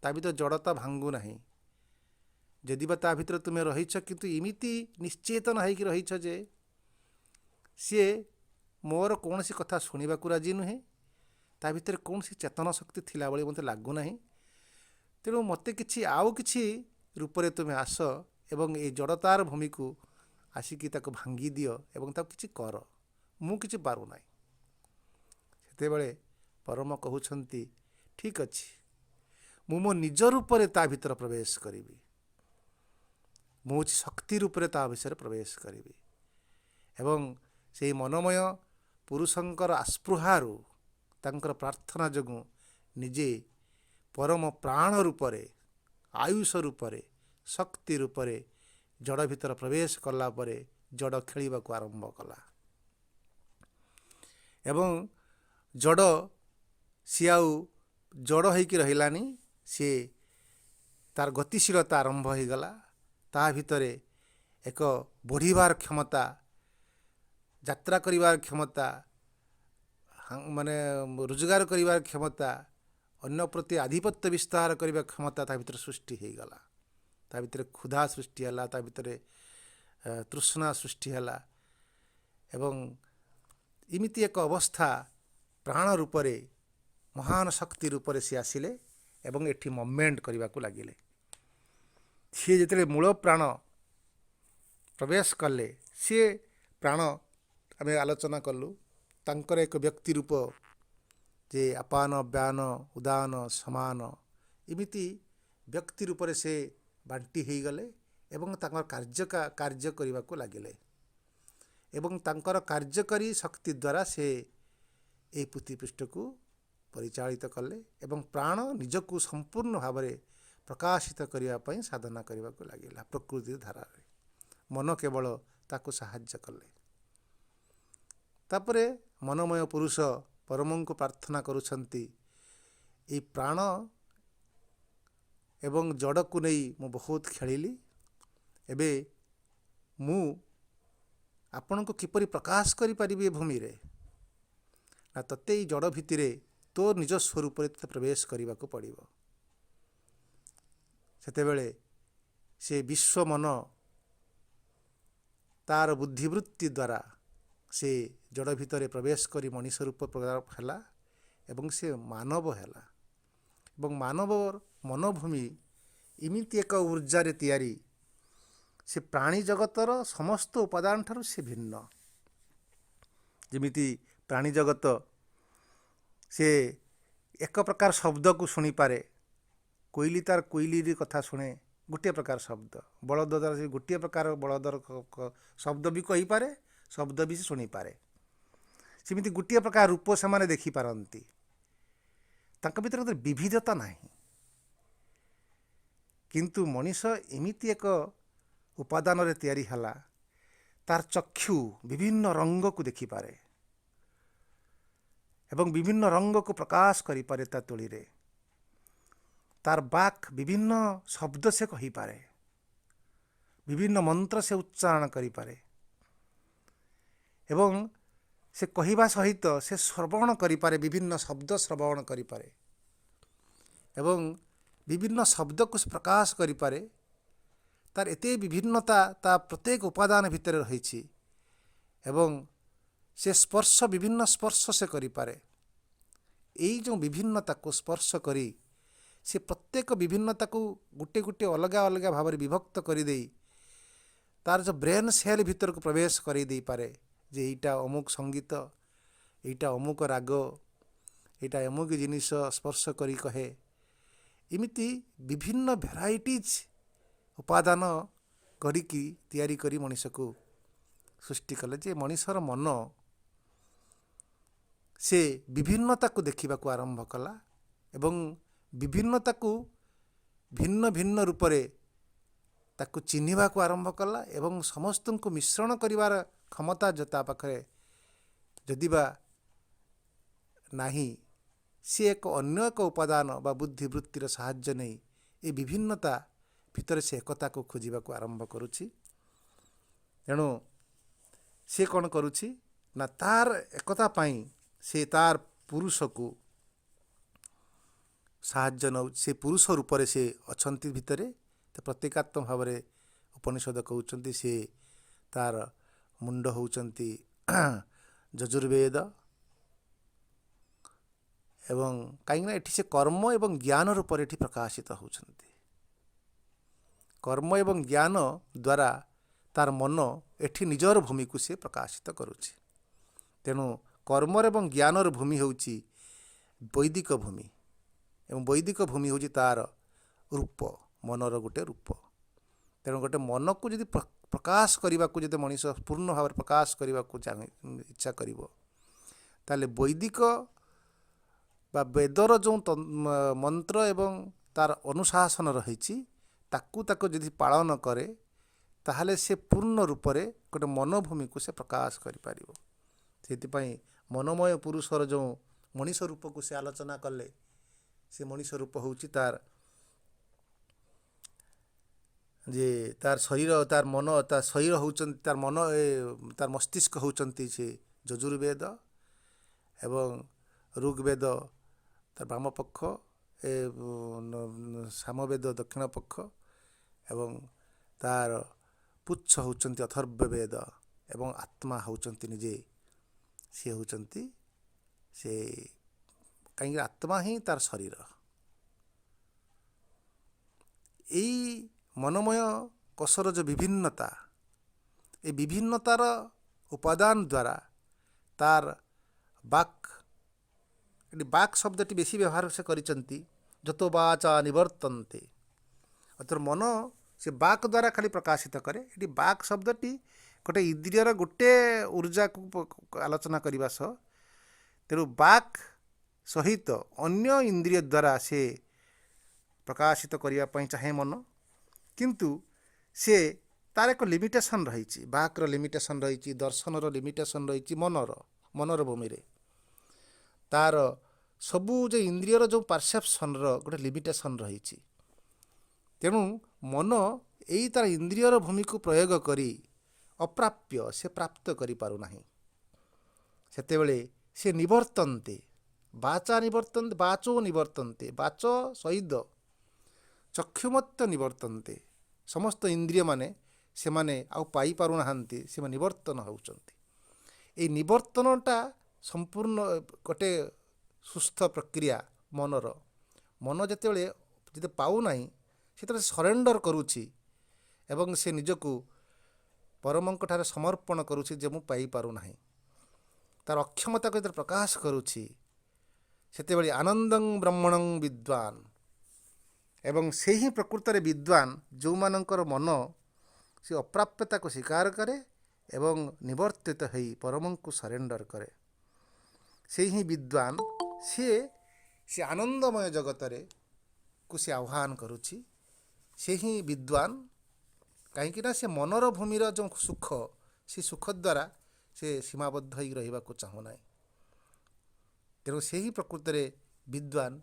ତା ଭିତରେ ଜଡ଼ତା ଭାଙ୍ଗୁନାହିଁ। ଯଦି ବା ତା ଭିତରେ ତୁମେ ରହିଛ, କିନ୍ତୁ ଏମିତି ନିଶ୍ଚେତନ ହେଇକି ରହିଛ ଯେ ସିଏ ମୋର କୌଣସି କଥା ଶୁଣିବାକୁ ରାଜି ନୁହେଁ, ତା ଭିତରେ କୌଣସି ଚେତନ ଶକ୍ତି ଥିଲା ଭଳି ମୋତେ ଲାଗୁନାହିଁ। ତେଣୁ ମୋତେ ଆଉ କିଛି ରୂପରେ ତୁମେ ଆସ ଏବଂ ଏ ଜଡ଼ତାର ଭୂମିକୁ ଆସିକି ତାକୁ ଭାଙ୍ଗି ଦିଅ ଏବଂ ତାକୁ କିଛି କର, ମୁଁ କିଛି ପାରୁନାହିଁ। ସେତେବେଳେ ପରମ କହୁଛନ୍ତି, ଠିକ୍ ଅଛି, ମୁଁ ମୋ ନିଜ ରୂପରେ ତା ଭିତରେ ପ୍ରବେଶ କରିବି। ମୁଁ ହେଉଛି ଶକ୍ତି ରୂପରେ ତା ବିଷୟରେ ପ୍ରବେଶ କରିବି ଏବଂ ସେହି ମନୋମୟ ପୁରୁଷଙ୍କର ଆସ୍ପୃହାରୁ, ତାଙ୍କର ପ୍ରାର୍ଥନା ଯୋଗୁଁ ନିଜେ ପରମ ପ୍ରାଣ ରୂପରେ, ଆୟୁଷ ରୂପରେ, ଶକ୍ତି ରୂପରେ ଜଡ଼ ଭିତରେ ପ୍ରବେଶ କଲା ପରେ ଜଡ଼ ଖେଳିବାକୁ ଆରମ୍ଭ କଲା ଏବଂ ଜଡ଼ ସିଏ ଆଉ ଜଡ଼ ହେଇକି ରହିଲାନି, ସିଏ ତାର ଗତିଶୀଳତା ଆରମ୍ଭ ହୋଇଗଲା। ତା ଭିତରେ ଏକ ବଢ଼ିବାର କ୍ଷମତା, ଯାତ୍ରା କରିବାର କ୍ଷମତା, ମାନେ ରୋଜଗାର କରିବାର କ୍ଷମତା, ଅନ୍ୟ ପ୍ରତି ଆଧିପତ୍ୟ ବିସ୍ତାର କରିବା କ୍ଷମତା ତା ଭିତରେ ସୃଷ୍ଟି ହୋଇଗଲା। ତା ଭିତରେ କ୍ଷୁଧା ସୃଷ୍ଟି ହେଲା, ତା ଭିତରେ ତୃଷ୍ଣା ସୃଷ୍ଟି ହେଲା ଏବଂ ଏମିତି ଏକ ଅବସ୍ଥା ପ୍ରାଣ ରୂପରେ, ମହାନ ଶକ୍ତି ରୂପରେ ସିଏ ଆସିଲେ ଏବଂ ଏଠି ମୁଭମେଣ୍ଟ କରିବାକୁ ଲାଗିଲେ। ସିଏ ଯେତେବେଳେ ମୂଳ ପ୍ରାଣ ପ୍ରବେଶ କଲେ, ସିଏ ପ୍ରାଣ ଆମେ ଆଲୋଚନା କଲୁ, ତାଙ୍କର ଏକ ବ୍ୟକ୍ତି ରୂପ ଯେ ଆପାନ ବ୍ୟାନ ଉଦାନ ସମାନ, ଏମିତି ବ୍ୟକ୍ତି ରୂପରେ ସେ ବାଣ୍ଟି ହୋଇଗଲେ ଏବଂ ତାଙ୍କର କାର୍ଯ୍ୟ କରିବାକୁ ଲାଗିଲେ ଏବଂ ତାଙ୍କର କାର୍ଯ୍ୟକାରୀ ଶକ୍ତି ଦ୍ୱାରା ସେ ଏହି ପୃଥିବୀପୃଷ୍ଠକୁ ପରିଚାଳିତ କଲେ ଏବଂ ପ୍ରାଣ ନିଜକୁ ସମ୍ପୂର୍ଣ୍ଣ ଭାବରେ ପ୍ରକାଶିତ କରିବା ପାଇଁ ସାଧନା କରିବାକୁ ଲାଗିଲା ପ୍ରକୃତି ଧାରାରେ। ମନ କେବଳ ତାକୁ ସାହାଯ୍ୟ କଲେ। ତାପରେ ମନୋମୟ ପୁରୁଷ ପରମଙ୍କୁ ପ୍ରାର୍ଥନା କରୁଛନ୍ତି, ଏଇ ପ୍ରାଣ ଏବଂ ଜଡ଼କୁ ନେଇ ମୁଁ ବହୁତ ଖେଳିଲି, ଏବେ ମୁଁ ଆପଣଙ୍କୁ କିପରି ପ୍ରକାଶ କରିପାରିବି ଏ ଭୂମିରେ? ନା ତୋତେ ଏଇ ଜଡ଼ ଭିତରେ ତୋ ନିଜ ସ୍ୱରୂପରେ ତୋତେ ପ୍ରବେଶ କରିବାକୁ ପଡ଼ିବ। ସେତେବେଳେ ସେ ବିଶ୍ୱ ମନ ତାର ବୁଦ୍ଧିବୃତ୍ତି ଦ୍ୱାରା ସେ ଜଡ଼ ଭିତରେ ପ୍ରବେଶ କରି ମଣିଷ ରୂପ ହେଲା ଏବଂ ସେ ମାନବ ହେଲା ଏବଂ ମାନବର ମନୋଭୂମି ଏମିତି ଏକ ଉର୍ଜାରେ ତିଆରି, ସେ ପ୍ରାଣୀ ଜଗତର ସମସ୍ତ ଉପାଦାନ ଠାରୁ ସେ ଭିନ୍ନ। ଯେମିତି ପ୍ରାଣୀ ଜଗତ ସେ ଏକ ପ୍ରକାର ଶବ୍ଦକୁ ଶୁଣିପାରେ, କୋଇଲି ତାର କୋଇଲିର କଥା ଶୁଣେ, ଗୋଟିଏ ପ୍ରକାର ଶବ୍ଦ, ବଳଦ ଦ୍ୱାରା ସେ ଗୋଟିଏ ପ୍ରକାର ବଳଦର ଶବ୍ଦ ବି କହିପାରେ, ଶବ୍ଦ ବି ସେ ଶୁଣିପାରେ। ସେମିତି ଗୋଟିଏ ପ୍ରକାର ରୂପ ସେମାନେ ଦେଖିପାରନ୍ତି, ତାଙ୍କ ଭିତରେ ବିବିଧତା ନାହିଁ। କିନ୍ତୁ ମଣିଷ ଏମିତି ଏକ ଉପାଦାନରେ ତିଆରି ହେଲା, ତାର ଚକ୍ଷୁ ବିଭିନ୍ନ ରଙ୍ଗକୁ ଦେଖିପାରେ ଏବଂ ବିଭିନ୍ନ ରଙ୍ଗକୁ ପ୍ରକାଶ କରିପାରେ ତା ତୁଳିରେ। ତାର ବାକ୍ ବିଭିନ୍ନ ଶବ୍ଦ ସେ କହିପାରେ, ବିଭିନ୍ନ ମନ୍ତ୍ର ସେ ଉଚ୍ଚାରଣ କରିପାରେ ଏବଂ ସେ କହିବା ସହିତ ସେ ଶ୍ରବଣ କରିପାରେ, ବିଭିନ୍ନ ଶବ୍ଦ ଶ୍ରବଣ କରିପାରେ ଏବଂ ବିଭିନ୍ନ ଶବ୍ଦକୁ ସେ ପ୍ରକାଶ କରିପାରେ। ତାର ଏତେ ବିଭିନ୍ନତା ତା ପ୍ରତ୍ୟେକ ଉପାଦାନ ଭିତରେ ରହିଛି ଏବଂ ସେ ବିଭିନ୍ନ ସ୍ପର୍ଶ ସେ କରିପାରେ। ଏଇ ଯେଉଁ ବିଭିନ୍ନତାକୁ ସ୍ପର୍ଶ କରି ସେ ପ୍ରତ୍ୟେକ ବିଭିନ୍ନତାକୁ ଗୋଟେ ଗୋଟେ ଅଲଗା ଅଲଗା ଭାବରେ ବିଭକ୍ତ କରିଦେଇ ତାର ଯେଉଁ ବ୍ରେନ୍ ସେଲ୍ ଭିତରକୁ ପ୍ରବେଶ କରି ଦେଇପାରେ ଯେ ଏଇଟା ଅମୁକ ସଙ୍ଗୀତ, ଏଇଟା ଅମୁକ ରାଗ, ଏଇଟା ଅମୁକ ଜିନିଷ ସ୍ପର୍ଶ କରି କହେ। ଏମିତି ବିଭିନ୍ନ ଭେରାଇଟିଜ୍ ଉପାଦାନ କରିକି ତିଆରି କରି ମଣିଷକୁ ସୃଷ୍ଟି କଲେ ଯେ ମଣିଷର ମନ ସେ ବିଭିନ୍ନତାକୁ ଦେଖିବାକୁ ଆରମ୍ଭ କଲା ଏବଂ ବିଭିନ୍ନତାକୁ ଭିନ୍ନ ଭିନ୍ନ ରୂପରେ ତାକୁ ଚିହ୍ନିବାକୁ ଆରମ୍ଭ କଲା ଏବଂ ସମସ୍ତଙ୍କୁ ମିଶ୍ରଣ କରିବାର କ୍ଷମତା ତା ପାଖରେ ଯଦି ବା ନାହିଁ, ସିଏ ଏକ ଅନ୍ୟ ଏକ ଉପାଦାନ ବା ବୁଦ୍ଧିବୃତ୍ତିର ସାହାଯ୍ୟ ନେଇ ଏ ବିଭିନ୍ନତା ଭିତରେ ସେ ଏକତାକୁ ଖୋଜିବାକୁ ଆରମ୍ଭ କରୁଛି। ତେଣୁ ସେ କ'ଣ କରୁଛି ନା ତାର ଏକତା ପାଇଁ ସେ ତାର ପୁରୁଷକୁ ସାହାଯ୍ୟ ନେଉଛି। ସେ ପୁରୁଷ ରୂପରେ ସେ ଅଛନ୍ତି ଭିତରେ। ତ ପ୍ରତୀକାତ୍ମକ ଭାବରେ ଉପନିଷଦ କହୁଛନ୍ତି ସେ ତାର ମୁଣ୍ଡ ହେଉଛନ୍ତି ଯଜୁର୍ବେଦ। ଏବଂ କାହିଁକିନା ଏଠି ସେ କର୍ମ ଏବଂ ଜ୍ଞାନ ରୂପରେ ଏଠି ପ୍ରକାଶିତ ହେଉଛନ୍ତି। କର୍ମ ଏବଂ ଜ୍ଞାନ ଦ୍ୱାରା ତାର ମନ ଏଠି ନିଜର ଭୂମିକୁ ସେ ପ୍ରକାଶିତ କରୁଛି। ତେଣୁ କର୍ମର ଏବଂ ଜ୍ଞାନର ଭୂମି ହେଉଛି ବୈଦିକ ଭୂମି ଏବଂ ବୈଦିକ ଭୂମି ହେଉଛି ତାର ରୂପ, ମନର ଗୋଟେ ରୂପ। ତେଣୁ ଗୋଟେ ମନକୁ ଯଦି ପ୍ରକାଶ କରିବାକୁ ଯଦି ମଣିଷ ପୂର୍ଣ୍ଣ ଭାବରେ ପ୍ରକାଶ କରିବାକୁ ଇଚ୍ଛା କରିବ, ତାହେଲେ ବୈଦିକ ବା ବେଦର ଯେଉଁ ମନ୍ତ୍ର ଏବଂ ତାର ଅନୁଶାସନ ରହିଛି ତାକୁ ଯଦି ପାଳନ କରେ, ତାହେଲେ ସେ ପୂର୍ଣ୍ଣ ରୂପରେ ଗୋଟେ ମନୋଭୂମିକୁ ସେ ପ୍ରକାଶ କରିପାରିବ। ସେଥିପାଇଁ ମନୋମୟ ପୁରୁଷର ଯେଉଁ ମଣିଷ ରୂପକୁ ସେ ଆଲୋଚନା କଲେ, ସେ ମଣିଷ ରୂପ ହେଉଛି ତାର ଯେ ତାର ଶରୀର, ତାର ମନ, ତାର ଶରୀର ହେଉଛନ୍ତି ତାର ମନ, ତାର ମସ୍ତିଷ୍କ ହେଉଛନ୍ତି ସେ ଯଜୁର୍ବେଦ ଏବଂ ଋଗ୍ବେଦ ତାର ବାମ ପକ୍ଷ, ସାମବେଦ ଦକ୍ଷିଣ ପକ୍ଷ ଏବଂ ତାର ପୁଚ୍ଛ ହେଉଛନ୍ତି ଅଥର୍ବବେଦ ଏବଂ ଆତ୍ମା ହେଉଛନ୍ତି ନିଜେ ସେ ହେଉଛନ୍ତି ସେ, କାହିଁକି ଆତ୍ମା ହିଁ ତାର ଶରୀର। ଏଇ ମନୋମୟ କୋଷର ଯେଉଁ ବିଭିନ୍ନତା, ଏ ବିଭିନ୍ନତାର ଉପାଦାନ ଦ୍ୱାରା ତାର ବାକ୍, ଏଠି ବାକ୍ ଶବ୍ଦଟି ବେଶୀ ବ୍ୟବହାର ସେ କରିଛନ୍ତି, ଯତ ବାଚା ନିବର୍ତ୍ତନ୍ତେ। ଅର୍ଥାତ୍ ମନ ସେ ବାକ୍ ଦ୍ୱାରା ଖାଲି ପ୍ରକାଶିତ କରେ। ଏଠି ବାକ୍ ଶବ୍ଦଟି ଗୋଟେ ଇନ୍ଦ୍ରିୟର ଗୋଟେ ଉର୍ଜାକୁ ଆଲୋଚନା କରିବା ସହ, ତେଣୁ ବାକ୍ ସହିତ ଅନ୍ୟ ଇନ୍ଦ୍ରିୟ ଦ୍ୱାରା ସେ ପ୍ରକାଶିତ କରିବା ପାଇଁ ଚାହେଁ ମନ। କିନ୍ତୁ ସେ ତାର ଏକ ଲିମିଟେସନ୍ ରହିଛି, ବାକ୍ର ଲିମିଟେସନ୍ ରହିଛି, ଦର୍ଶନର ଲିମିଟେସନ୍ ରହିଛି, ମନର ଭୂମିରେ ତାର ସବୁ ଯେ ଇନ୍ଦ୍ରିୟର ଯେଉଁ ପାରସେପସନ୍ର ଗୋଟେ ଲିମିଟେସନ୍ ରହିଛି। ତେଣୁ ମନ ଏଇ ତାର ଇନ୍ଦ୍ରିୟର ଭୂମିକୁ ପ୍ରୟୋଗ କରି ଅପ୍ରାପ୍ୟ ସେ ପ୍ରାପ୍ତ କରିପାରୁନାହିଁ। ସେତେବେଳେ ସେ ନିବର୍ତ୍ତନ୍ତେ, ବାଚା ନିବର୍ତ୍ତନ୍ତେ, ବାଚୋ ନିବର୍ତ୍ତନ୍ତେ, ବାଚ ସହିତ ଚକ୍ଷୁମତ୍ତ ନିବର୍ତ୍ତନ୍ତେ, ସମସ୍ତ ଇନ୍ଦ୍ରିୟମାନେ ସେମାନେ ଆଉ ପାଇପାରୁନାହାନ୍ତି, ସେମାନେ ନିବର୍ତ୍ତନ ହେଉଛନ୍ତି। ଏଇ ନିବର୍ତ୍ତନଟା ସମ୍ପୂର୍ଣ୍ଣ ଗୋଟେ ସୁସ୍ଥ ପ୍ରକ୍ରିୟା ମନର। ମନ ଯେତେବେଳେ ପାଉନାହିଁ, ସେତେବେଳେ ସରେଣ୍ଡର କରୁଛି ଏବଂ ସେ ନିଜକୁ ପରମଙ୍କଠାରେ ସମର୍ପଣ କରୁଛି ଯେ ମୁଁ ପାଇପାରୁନାହିଁ। ତାର ଅକ୍ଷମତାକୁ ଯେତେବେଳେ ପ୍ରକାଶ କରୁଛି, ସେତେବେଳେ ଆନନ୍ଦଂ ବ୍ରହ୍ମଣଂ ବିଦ୍ୱାନ୍, ଏବଂ ସେହି ପ୍ରକୃତରେ ବିଦ୍ୱାନ୍ ଯେଉଁମାନଙ୍କର ମନ ସେ ଅପ୍ରାପ୍ୟତାକୁ ସ୍ୱୀକାର କରେ ଏବଂ ନିବର୍ତ୍ତିତ ହୋଇ ପରମଙ୍କୁ ସରେଣ୍ଡର କରେ, ସେହି ହିଁ ବିଦ୍ୱାନ୍ ସେ ଆନନ୍ଦମୟ ଜଗତରେ କୁ ସେ ଆହ୍ୱାନ କରୁଛି। ସେହି ବିଦ୍ୱାନ୍, କାହିଁକିନା ସେ ମନର ଭୂମିର ଯେଉଁ ସୁଖ, ସେ ସୁଖ ଦ୍ୱାରା ସେ ସୀମାବଦ୍ଧ ହୋଇ ରହିବାକୁ ଚାହୁଁନାହିଁ। ତେଣୁ ସେହି ପ୍ରକୃତରେ ବିଦ୍ୱାନ୍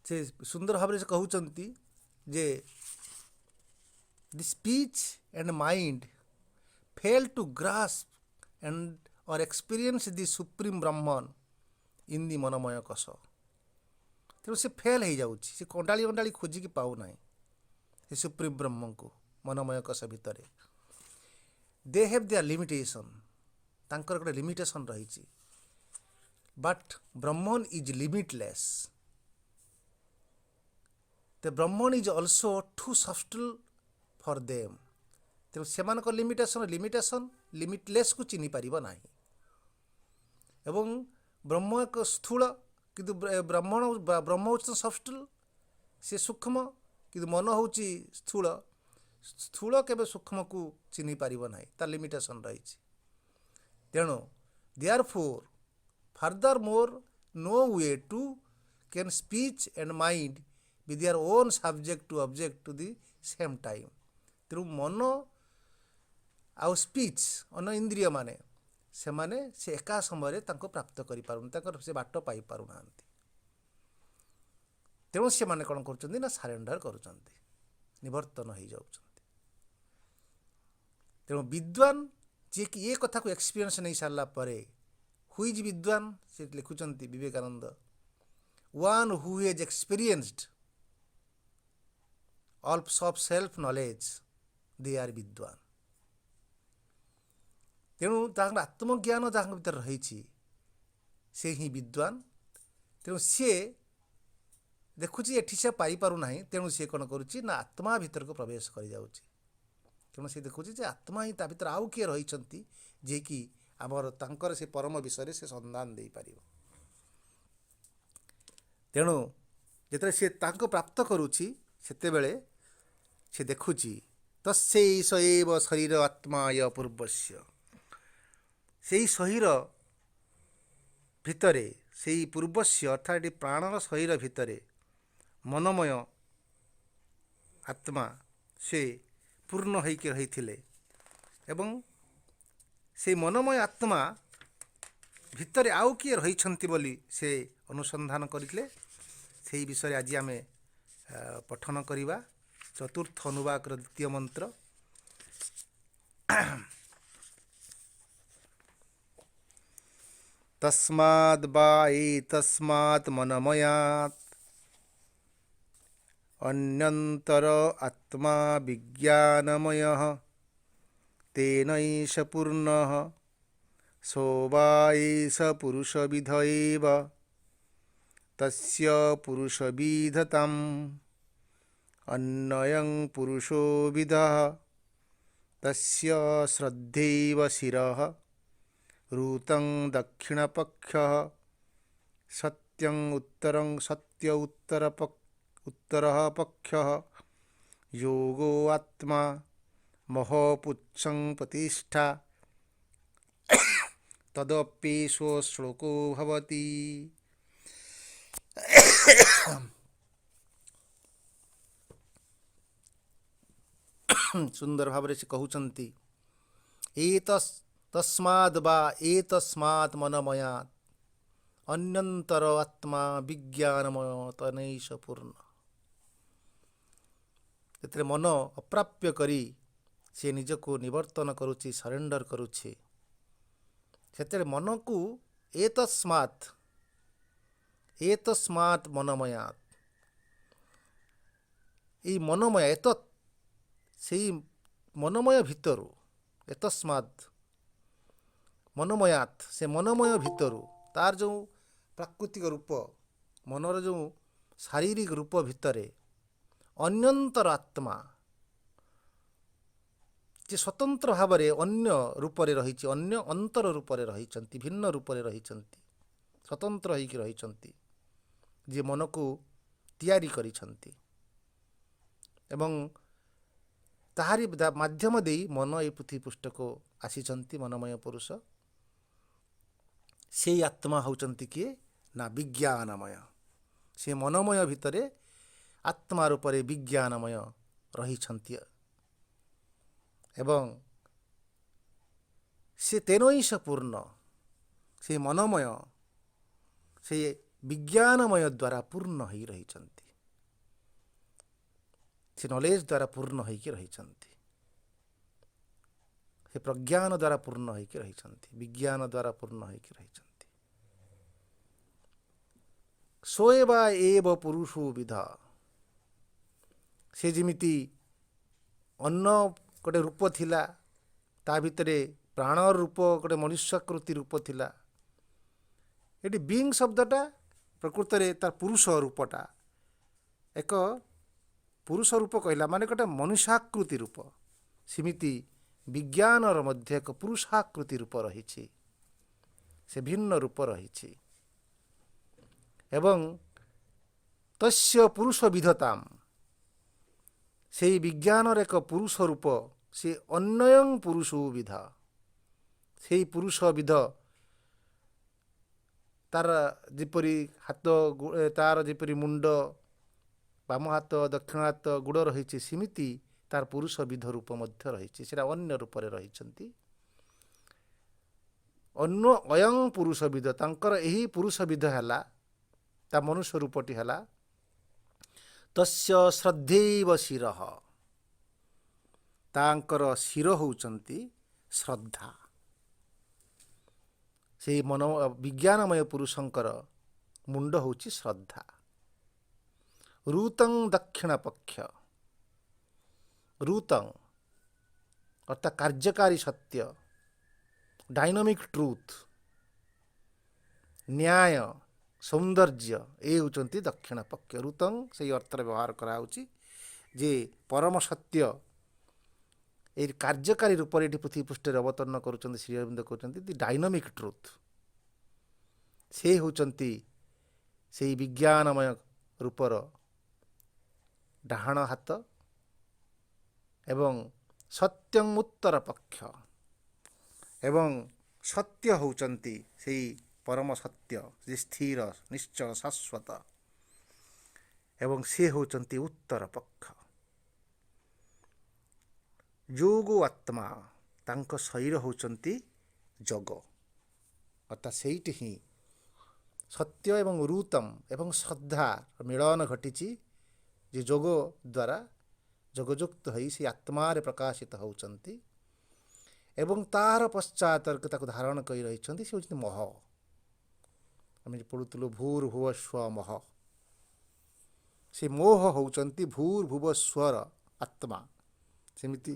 ସେ ସୁନ୍ଦର ଭାବରେ ସେ କହୁଛନ୍ତି ଯେ the speech and mind fail to grasp and or experience the supreme Brahman in the ମନୋମୟ କୋଷ। ତେଣୁ ସେ ଫେଲ୍ ହେଇଯାଉଛି, ସେ ଅଣ୍ଡାଳି ଅଣ୍ଡାଳି ଖୋଜିକି ପାଉନାହିଁ ସେ ସୁପ୍ରିମ ବ୍ରହ୍ମଙ୍କୁ ମନୋମୟ କୋଷ ଭିତରେ। ଦେ ହେଭ୍ ଦେୟାର ଲିମିଟେସନ୍, ତାଙ୍କର ଗୋଟେ ଲିମିଟେସନ୍ ରହିଛି। But Brahman is limitless, the Brahman is also too subtle for them. ତେଣୁ ସେମାନଙ୍କ ଲିମିଟେସନ୍ ଲିମିଟଲେସ୍କୁ ଚିହ୍ନି ପାରିବ ନାହିଁ। ଏବଂ ବ୍ରହ୍ମ ଏକ ସ୍ଥୂଳ, କିନ୍ତୁ ବ୍ରହ୍ମ ହେଉଛି ସବଟଲ୍, ସେ ସୂକ୍ଷ୍ମ, କିନ୍ତୁ ମନ ହେଉଛି ସ୍ଥୂଳ। ସ୍ଥୂଳ କେବେ ସୂକ୍ଷ୍ମକୁ ଚିହ୍ନି ପାରିବ ନାହିଁ, ତାର ଲିମିଟେସନ୍ ରହିଛି। ତେଣୁ therefore furthermore no way to can speech and mind with their own subject to object to the same time। ତେଣୁ ମନ ଆଉ ସ୍ପିଚ୍, ଅନ୍ୟ ଇନ୍ଦ୍ରିୟ ମାନେ ସେମାନେ ସେ ଏକା ସମୟରେ ତାଙ୍କୁ ପ୍ରାପ୍ତ କରିପାରୁନାହାନ୍ତି, ତାଙ୍କର ସେ ବାଟ ପାଇପାରୁନାହାନ୍ତି। ତେଣୁ ସେମାନେ କ'ଣ କରୁଛନ୍ତି ନା ସାରେଣ୍ଡର କରୁଛନ୍ତି, ନିବର୍ତ୍ତନ ହେଇଯାଉଛନ୍ତି। ତେଣୁ ବିଦ୍ୱାନ ଯିଏକି ଏ କଥାକୁ ଏକ୍ସପିରିଏନ୍ସ ନେଇ ସାରିଲା ପରେ, ହୁଇଜ୍ ବିଦ୍ୱାନ ସେ ଲେଖୁଛନ୍ତି Vivekananda, one who has experienced glimpse of self knowledge they are ବିଦ୍ୱାନ। ତେଣୁ ତାଙ୍କର ଆତ୍ମଜ୍ଞାନ ଯାହାଙ୍କ ଭିତରେ ରହିଛି ସେ ହିଁ ବିଦ୍ୱାନ। ତେଣୁ ସିଏ ଦେଖୁଛି ଏଠି ସେ ପାଇପାରୁନାହିଁ, ତେଣୁ ସିଏ କ'ଣ କରୁଛି ନା ଆତ୍ମା ଭିତରକୁ ପ୍ରବେଶ କରିଯାଉଛି। ତେଣୁ ସେ ଦେଖୁଛି ଯେ ଆତ୍ମା ହିଁ ତା ଭିତରେ ଆଉ କିଏ ରହିଛନ୍ତି ଯିଏକି ଆମର ତାଙ୍କର ସେ ପରମ ବିଷୟରେ ସେ ସନ୍ଧାନ ଦେଇପାରିବ। ତେଣୁ ଯେତେବେଳେ ସେ ତାଙ୍କୁ ପ୍ରାପ୍ତ କରୁଛି ସେତେବେଳେ ସେ ଦେଖୁଛି ତସ୍ୟୈଷ ଏବ ଶରୀର ଆତ୍ମାୟ ପୂର୍ବସ୍ୟ, ସେଇ ଶରୀର ଭିତରେ, ସେଇ ପୂର୍ବସ୍ୟ ଅର୍ଥାତ୍ ଏଠି ପ୍ରାଣର ଶରୀର ଭିତରେ ମନମୟ ଆତ୍ମା ସେ ପୂର୍ଣ୍ଣ ହୋଇକି ରହିଥିଲେ ଏବଂ ସେଇ ମନମୟ ଆତ୍ମା ଭିତରେ ଆଉ କିଏ ରହିଛନ୍ତି ବୋଲି ସେ ଅନୁସନ୍ଧାନ କରିଥିଲେ। ସେହି ବିଷୟରେ ଆଜି ଆମେ ପଠନ କରିବା। ଚତୁର୍ଥ ଅନୁବାକର ଦ୍ୱିତୀୟ ମନ୍ତ୍ର। ତସ୍ମାଦ୍ ବା ଏତସ୍ମାତ୍ ମନମୟାତ୍ ଅନ୍ୟନ୍ତର ଆତ୍ମା ବିଜ୍ଞାନମୟଃ ତେନୈଷ ପୂର୍ଣ୍ଣଃ ସୋ ବା ଏଷ ପୁରୁଷବିଧ ଏବ ତସ୍ୟ ପୁରୁଷବିଧତାମ୍ ଅନ୍ୟଂ ପୁରୁଷୋବିଦଃ ତସ୍ୟ ଶ୍ରଦ୍ଧୈବ ଶିରଃ ଋତଂ ଦକ୍ଷିଣପକ୍ଷଃ ସତ୍ୟଂ ଉତ୍ତରଂ ସତ୍ୟ ଉତ୍ତରଃ ପକ୍ଷଃ ଯୋଗୋ ଆତ୍ମା ମହୋପୁଚ୍ଛଂ ପ୍ରତିଷ୍ଠା ତଦପ୍ୟେଷୋ ଶ୍ଲୋକୋ ଭବତି। ସୁନ୍ଦର ଭାବରେ ସେ କହୁଛନ୍ତି, ତସ୍ମାଦ୍ ବା ଏତସ୍ମାତ୍ ମନମୟାତ୍ ଅନ୍ୟନ୍ତର ଆତ୍ମା ବିଜ୍ଞାନମୟ ତନୈଷ ପୂର୍ଣ୍ଣ। ଯେତେବେଳେ ମନ ଅପ୍ରାପ୍ୟ କରି ସେ ନିଜକୁ ନିବର୍ତ୍ତନ କରୁଛି, ସରେଣ୍ଡର କରୁଛି, ସେତେବେଳେ ମନକୁ ଏତସ୍ମାତ୍ ମନମୟାତ୍, ଏଇ ମନମୟ ଏତତ୍ ସେଇ ମନମୟ ଭିତରୁ, ଏତସ୍ମାତ୍ ମନମୟାତ୍ ସେ ମନମୟ ଭିତରୁ, ତାର ଯେଉଁ ପ୍ରାକୃତିକ ରୂପ, ମନର ଯେଉଁ ଶାରୀରିକ ରୂପ ଭିତରେ ଅନ୍ୟନ୍ତର ଆତ୍ମା ଯେ ସ୍ୱତନ୍ତ୍ର ଭାବରେ ଅନ୍ୟ ରୂପରେ ରହିଛି, ଅନ୍ୟ ଅନ୍ତର ରୂପରେ ରହିଛନ୍ତି, ଭିନ୍ନ ରୂପରେ ରହିଛନ୍ତି, ସ୍ୱତନ୍ତ୍ର ହେଇକି ରହିଛନ୍ତି, ଯିଏ ମନକୁ ତିଆରି କରିଛନ୍ତି ଏବଂ ତାହାରି ମାଧ୍ୟମ ଦେଇ ମନ ଏ ପୃଥିବୀ ପୃଷ୍ଠକୁ ଆସିଛନ୍ତି ମନମୟ ପୁରୁଷ। ସେଇ ଆତ୍ମା ହେଉଛନ୍ତି କିଏ ନା ବିଜ୍ଞାନମୟ। ସେ ମନମୟ ଭିତରେ ଆତ୍ମା ରୂପରେ ବିଜ୍ଞାନମୟ ରହିଛନ୍ତି ଏବଂ ସେ ତେନୈଷ ପୂର୍ଣ୍ଣ, ସେ ମନମୟ ସେ ବିଜ୍ଞାନମୟ ଦ୍ୱାରା ପୂର୍ଣ୍ଣ ହୋଇ ରହିଛନ୍ତି, ସେ ନଲେଜ ଦ୍ୱାରା ପୂର୍ଣ୍ଣ ହୋଇକି ରହିଛନ୍ତି, ସେ ପ୍ରଜ୍ଞାନ ଦ୍ୱାରା ପୂର୍ଣ୍ଣ ହୋଇକି ରହିଛନ୍ତି, ବିଜ୍ଞାନ ଦ୍ୱାରା ପୂର୍ଣ୍ଣ ହୋଇକି ରହିଛନ୍ତି। ସୋଏବା ଏବ ପୁରୁଷୋବିଦ, ସେ ଯେମିତି ଅନ୍ନ ଗୋଟେ ରୂପ ଥିଲା, ତା ଭିତରେ ପ୍ରାଣ ରୂପ ଗୋଟେ ମନୁଷ୍ୟାକୃତି ରୂପ ଥିଲା। ଏଠି ବିଙ୍ଗ ଶବ୍ଦଟା ପ୍ରକୃତରେ ତାର ପୁରୁଷ ରୂପଟା, ଏକ ପୁରୁଷ ରୂପ କହିଲା ମାନେ ଗୋଟେ ମନୁଷ୍ୟାକୃତି ରୂପ, ସେମିତି ବିଜ୍ଞାନର ମଧ୍ୟ ଏକ ପୁରୁଷାକୃତି ରୂପ ରହିଛି, ସେ ଭିନ୍ନ ରୂପ ରହିଛି ଏବଂ ତସ୍ୟ ପୁରୁଷ ବିଧତାମ୍, ସେଇ ବିଜ୍ଞାନର ଏକ ପୁରୁଷ ରୂପ, ସେ ଅନ୍ୟଂ ପୁରୁଷୋବିଧ, ସେଇ ପୁରୁଷ ବିଧ, ତାର ଯେପରି ହାତ, ତାର ଯେପରି ମୁଣ୍ଡ, ବାମ ହାତ ଦକ୍ଷିଣ ହାତ ଗୋଡ଼ ରହିଛି, ସେମିତି ତାର ପୁରୁଷ ବିଧ ରୂପ ମଧ୍ୟ ରହିଛି, ସେଟା ଅନ୍ୟ ରୂପରେ ରହିଛନ୍ତି। ଅନ୍ୟ ଅୟଂ ପୁରୁଷ ବିଧ, ତାଙ୍କର ଏହି ପୁରୁଷ ବିଧ ହେଲା, ତା ମନୁଷ୍ୟ ରୂପଟି ହେଲା ତସ୍ୟ ଶ୍ରଦ୍ଧୈବ ଶିରଃ, ତାଙ୍କର ଶିର ହେଉଛନ୍ତି ଶ୍ରଦ୍ଧା। ସେହି ବିଜ୍ଞାନମୟ ପୁରୁଷଙ୍କର ମୁଣ୍ଡ ହେଉଛି ଶ୍ରଦ୍ଧା। ଋତଂ ଦକ୍ଷିଣ ପକ୍ଷ, ଋତଂ ଅର୍ଥାତ୍ କାର୍ଯ୍ୟକାରୀ ସତ୍ୟ, ଡାଇନାମିକ୍ ଟ୍ରୁଥ୍, ନ୍ୟାୟ, ସୌନ୍ଦର୍ଯ୍ୟ, ଏ ହେଉଛନ୍ତି ଦକ୍ଷିଣ ପକ୍ଷ। ଋତଂ ସେହି ଅର୍ଥରେ ବ୍ୟବହାର କରାହେଉଛି ଯେ ପରମ ସତ୍ୟ এই କାର୍ଯ୍ୟକାରୀ ରୂପରେ ଏଠି ପୃଥିବୀ ପୃଷ୍ଠରେ ଅବତରଣ କରୁଛନ୍ତି। ଶ୍ରୀ ଅରବିନ୍ଦ କହୁଛନ୍ତି ଦି ଡାଇନାମିକ୍ ଟ୍ରୁଥ୍। ସେ ହେଉଛନ୍ତି ସେହି ବିଜ୍ଞାନମୟ ରୂପର ଡାହାଣ ହାତ ଏବଂ ସତ୍ୟଂ ଉତ୍ତର ପକ୍ଷ, ଏବଂ ସତ୍ୟ ହେଉଛନ୍ତି ସେହି ପରମ ସତ୍ୟ ଯେ ସ୍ଥିର ନିଶ୍ଚଳ ଶାଶ୍ୱତ, ଏବଂ ସେ ହେଉଛନ୍ତି ଉତ୍ତର ପକ୍ଷ। ଯୋଗ ଆତ୍ମା, ତାଙ୍କ ଶରୀର ହେଉଛନ୍ତି ଯୋଗ, ଅର୍ଥାତ୍ ସେଇଠି ହିଁ ସତ୍ୟ ଏବଂ ଋତମ୍ ଏବଂ ଶ୍ରଦ୍ଧା ମିଳନ ଘଟିଛି, ଯେ ଯୋଗ ଦ୍ୱାରା ଯୋଗଯୁକ୍ତ ହୋଇ ସେ ଆତ୍ମାରେ ପ୍ରକାଶିତ ହେଉଛନ୍ତି ଏବଂ ତାହାର ପଶ୍ଚାତକୁ ତାକୁ ଧାରଣ କରି ରହିଛନ୍ତି। ସେ ହେଉଛନ୍ତି ମହ। ଆମେ ପଢ଼ୁଥିଲୁ ଭୂର୍ଭୁବ ସ୍ୱ ମହ, ସେ ମୋହ ହେଉଛନ୍ତି ଭୂର୍ଭୁବ ସ୍ୱର ଆତ୍ମା। ସେମିତି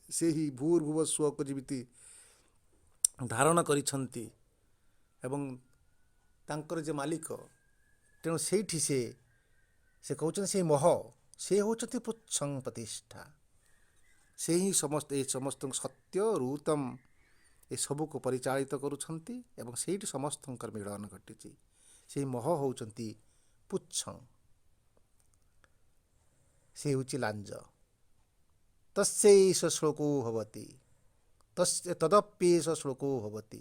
ସେହି ଭୂର୍ଭୁବ ସ୍ୱକୁ ଯେମିତି ଧାରଣ କରିଛନ୍ତି ଏବଂ ତାଙ୍କର ଯେ ମାଲିକ, ତେଣୁ ସେଇଠି ସେ କହୁଛନ୍ତି ସେଇ ମହ, ସେ ହେଉଛନ୍ତି ପୁଚ୍ଛଂ ପ୍ରତିଷ୍ଠା। ସେ ହିଁ ଏ ସମସ୍ତଙ୍କୁ ସତ୍ୟ ଋତମ୍ ଏସବୁକୁ ପରିଚାଳିତ କରୁଛନ୍ତି ଏବଂ ସେଇଠି ସମସ୍ତଙ୍କର ମିଳନ ଘଟିଛି। ସେଇ ମହ ହେଉଛନ୍ତି ପୁଚ୍ଛଂ, ସେ ହେଉଛି ଲାଞ୍ଜ। ତସ୍ୟୈଷ ଶ୍ଳୋକୋ ଭବତି, ତଦପ୍ୟେଷ ଶ୍ଳୋକୋ ଭବତି।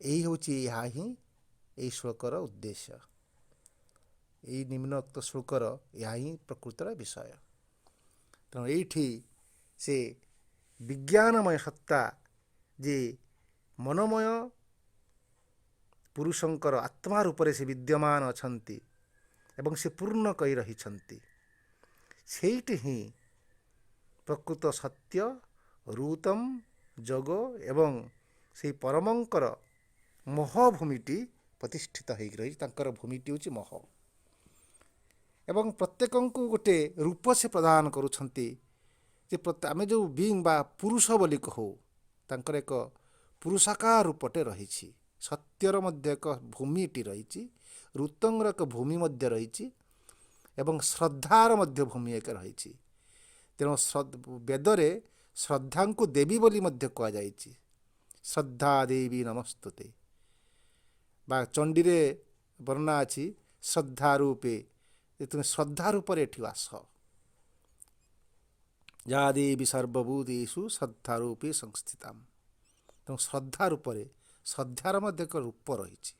ଏହି ହେଉଛି ଏହା ହିଁ ଏହି ଶ୍ଳୋକର ଉଦ୍ଦେଶ୍ୟ। ଏହି ନିମ୍ନୋକ୍ତ ଶ୍ଳୋକର ଏହା ହିଁ ପ୍ରକୃତର ବିଷୟ। ତେଣୁ ଏଇଠି ସେ ବିଜ୍ଞାନମୟ ସତ୍ତା ଯେ ମନୋମୟ ପୁରୁଷଙ୍କର ଆତ୍ମା ରୂପରେ ସେ ବିଦ୍ୟମାନ ଅଛନ୍ତି ଏବଂ ସେ ପୂର୍ଣ୍ଣ କରି ରହିଛନ୍ତି, ସେଇଠି ହିଁ ପ୍ରକୃତ ସତ୍ୟ ଋତମ୍ ଯୋଗ ଏବଂ ସେହି ପରମଙ୍କର ମୋହ ଭୂମିଟି ପ୍ରତିଷ୍ଠିତ ହୋଇକି ରହିଛି। ତାଙ୍କର ଭୂମିଟି ହେଉଛି ମୋହ ଏବଂ ପ୍ରତ୍ୟେକଙ୍କୁ ଗୋଟେ ରୂପ ସେ ପ୍ରଦାନ କରୁଛନ୍ତି। ଯେ ଆମେ ଯେଉଁ ବିଙ୍ଗ ବା ପୁରୁଷ ବୋଲି କହୁ, ତାଙ୍କର ଏକ ପୁରୁଷାକାର ରୂପଟେ ରହିଛି। ସତ୍ୟର ମଧ୍ୟ ଏକ ଭୂମିଟି ରହିଛି, ଋତଙ୍ଗର ଏକ ଭୂମି ମଧ୍ୟ ରହିଛି ଏବଂ ଶ୍ରଦ୍ଧାର ମଧ୍ୟ ଭୂମି ଏକ ରହିଛି। ତେଣୁ ବେଦରେ ଶ୍ରଦ୍ଧାଙ୍କୁ ଦେବୀ ବୋଲି ମଧ୍ୟ କୁହାଯାଇଛି। ଶ୍ରଦ୍ଧା ଦେବୀ ନମସ୍ତୁତେ, ବା ଚଣ୍ଡୀରେ ବର୍ଣ୍ଣନା ଅଛି ଶ୍ରଦ୍ଧା ରୂପେ, ଯେ ତୁମେ ଶ୍ରଦ୍ଧା ରୂପରେ ଏଠି ଆସ। ଯା ଦେବୀ ସର୍ବଭୂତେଷୁ ଶ୍ରଦ୍ଧା ରୂପେ ସଂସ୍ଥିତାମ୍। ତେଣୁ ଶ୍ରଦ୍ଧା ରୂପରେ, ଶ୍ରଦ୍ଧାର ମଧ୍ୟ ଏକ ରୂପ ରହିଛି।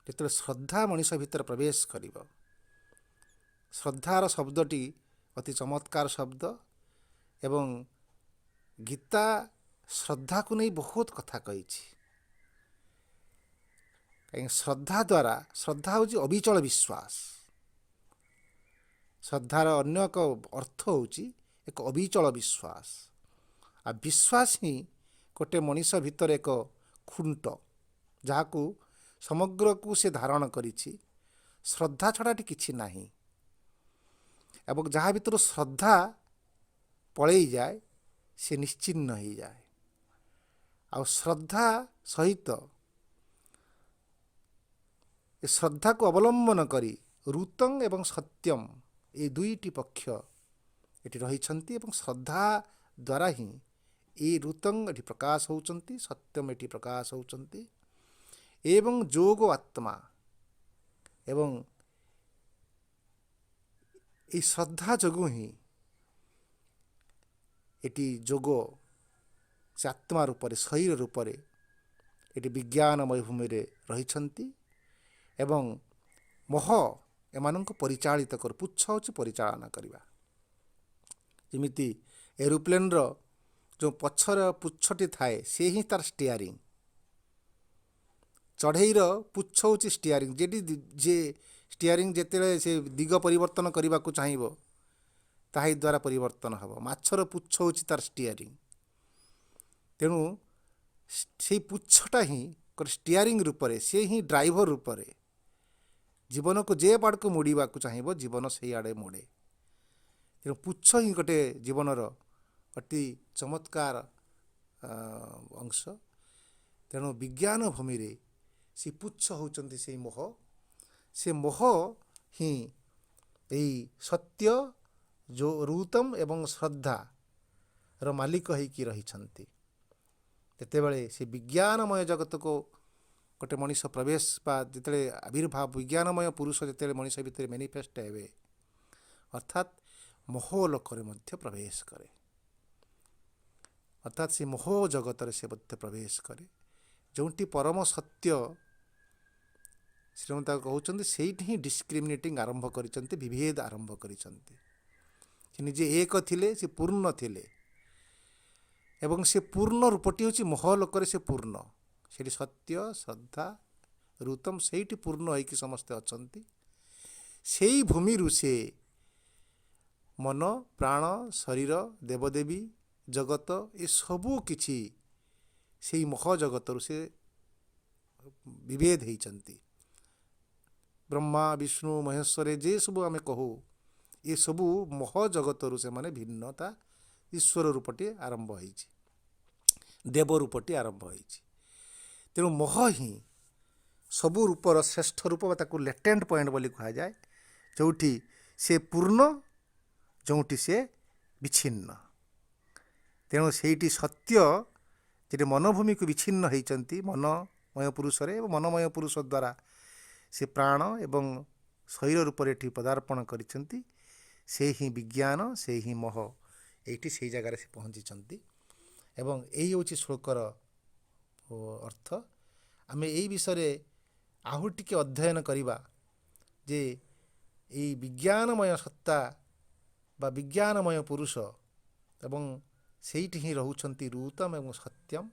ଯେତେବେଳେ ଶ୍ରଦ୍ଧା ମଣିଷ ଭିତରେ ପ୍ରବେଶ କରିବ, ଶ୍ରଦ୍ଧାର ଶବ୍ଦଟି ଅତି ଚମତ୍କାର ଶବ୍ଦ ଏବଂ ଗୀତା ଶ୍ରଦ୍ଧାକୁ ନେଇ ବହୁତ କଥା କହିଛି। କାହିଁକି ଶ୍ରଦ୍ଧା ଦ୍ୱାରା, ଶ୍ରଦ୍ଧା ହେଉଛି ଅବିଚଳ ବିଶ୍ୱାସ। ଶ୍ରଦ୍ଧାର ଅନ୍ୟ ଏକ ଅର୍ଥ ହେଉଛି ଏକ ଅବିଚଳ ବିଶ୍ୱାସ। ଆଉ ବିଶ୍ୱାସ ହିଁ ଗୋଟେ ମଣିଷ ଭିତରେ ଏକ ଖୁଣ୍ଟ, ଯାହାକୁ ସମଗ୍ରକୁ ସେ ଧାରଣ କରିଛି। ଶ୍ରଦ୍ଧା ଛଡ଼ାଟି କିଛି ନାହିଁ ଏବଂ ଯାହା ଭିତରୁ ଶ୍ରଦ୍ଧା ପଳେଇଯାଏ ସେ ନିଶ୍ଚିହ୍ନ ହୋଇଯାଏ। ଆଉ ଶ୍ରଦ୍ଧା ସହିତ ଏ ଶ୍ରଦ୍ଧାକୁ ଅବଲମ୍ବନ କରି ଋତଂ ଏବଂ ସତ୍ୟମ୍, ଏ ଦୁଇଟି ପକ୍ଷ ଏଠି ରହିଛନ୍ତି ଏବଂ ଶ୍ରଦ୍ଧା ଦ୍ୱାରା ହିଁ ଏ ଋତଂ ଏଠି ପ୍ରକାଶ ହେଉଛନ୍ତି, ସତ୍ୟମ୍ ଏଠି ପ୍ରକାଶ ହେଉଛନ୍ତି ଏବଂ ଯୋଗ ଆତ୍ମା ଏବଂ এই ଶ୍ରଦ୍ଧା ଯୋଗୁଁ ହିଁ ଏଠି ଯୋଗ ସେ ଆତ୍ମା ରୂପରେ, ଶରୀର ରୂପରେ ଏଠି ବିଜ୍ଞାନମୟ ଭୂମିରେ ରହିଛନ୍ତି ଏବଂ ମୋହ ଏମାନଙ୍କୁ ପରିଚାଳିତ କରୁ। ପୁଚ୍ଛ ହେଉଛି ପରିଚାଳନା କରିବା। ଯେମିତି ଏରୋପ୍ଲେନ୍ର ଯେଉଁ ପଛର ପୁଚ୍ଛଟି ଥାଏ, ସେ ହିଁ ତାର ଷ୍ଟିୟାରିଂ। ଚଢ଼େଇର ପୁଚ୍ଛ ହେଉଛି ଷ୍ଟିୟାରିଂ, ଯେ स्टीयरिंग जेतेବେଳେ से दिग परिवर्तन करने को चाहिए ताही द्वारा परिवर्तन हम माछर पुच्छ होची तार स्टीयरिंग तेणु से पुच्छटा ही स्टीयरिंग रूप से ही ड्राइवर रूप जीवन को जे बाड़ को मोड़ा चाहिए जीवन से आड़े मोड़े तेणु पुच्छ ही गोटे जीवनर अति चमत्कार अंश तेणु विज्ञान भूमि रे से पुच्छ होचंती से मोह ही यही सत्य जो रुतम एवं श्रद्धा र मालिक होइकी रहिछंती तेतेबेले से विज्ञानमय जगत को गोटे मनीष प्रवेश बा जिते आविर्भाव विज्ञानमय पुरुष जिते मनीष भितर मैनिफेस्ट हेबे अर्थात मोह लोकरे मध्य प्रवेश करे अर्थात से मोह जगत से मध्य प्रवेश करे जोटी परम सत्य श्रीमता कहते से ही डिस्क्रिमिनेटिंग आरंभ कर विभेद आरंभ कर निजे एक थिले से पूर्ण थिले एवं से पूर्ण रूपटी हूँ मोहलोक से पूर्ण से सत्य श्रद्धा रुतम से पूर्ण होइकी समस्ते अछंती से भूमि से मन प्राण शरीर देवदेवी जगत ये सबू किछि से मोह जगत से विभेद होती ब्रह्मा विष्णु महेश्वर जे सबू आम कहू ये सबू मोह जगत से माने भिन्नता ईश्वर रूपटी आरंभ होइछि देव रूपटी आरंभ होइछि तेणु मोह ही सबू रूपर श्रेष्ठ रूप ताकू लेटेंट पॉइंट बोली कहा जाए जोठी से पूर्ण जोठी से विच्छिन्न तेणु सेठी सत्य जे मनभूमि को विच्छिन्न होइचंती मनमय पुरुष रे मनमय पुरुष द्वारा से प्राण एवं शरीर रूप से पदार्पण करिसेंती से ही विज्ञान से ही मोह एठी से जगार से पहुँची एवं यही हूँ श्लोकर अर्थ आम यही विषय आहु टिके अध्ययन करवा जे यही विज्ञानमय सत्ता बा विज्ञानमय पुरुष एवं सेठी ही रहउछंती रुतम एवं सत्यम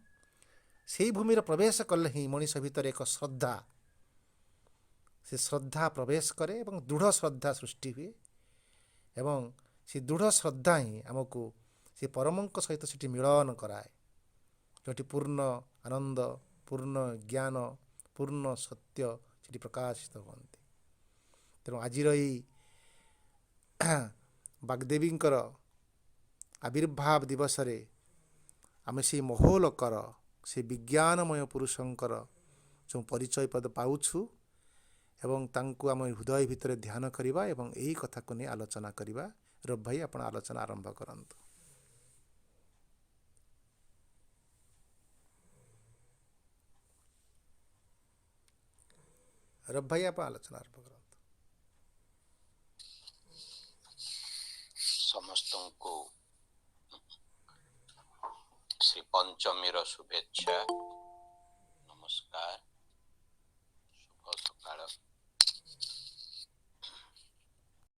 से भूमि प्रवेश कले ही मनीष भितर एक श्रद्धा से श्रद्धा प्रवेश करे एवं दृढ़ श्रद्धा सृष्टि हुए एवं से दृढ़ श्रद्धा ही आमको से परमंक सहित से मिलन कराए जो पूर्ण आनंद पूर्ण ज्ञान पूर्ण सत्य से प्रकाशित होती तेणु आज बाग्देवी आविर्भाव दिवस रे आम से मोहलोकर से विज्ञानमय पुरुषंकर जो परिचय पद पाउछु एवं तांको आम हृदय भितर ध्यान करवा एवं यही कथा को नहीं आलोचना करवा रब भाई आपण आलोचना आरंभ करंतु रब भाई आप आलोचना आरंभ करंतु समस्त को श्री पंचमी शुभेच्छा।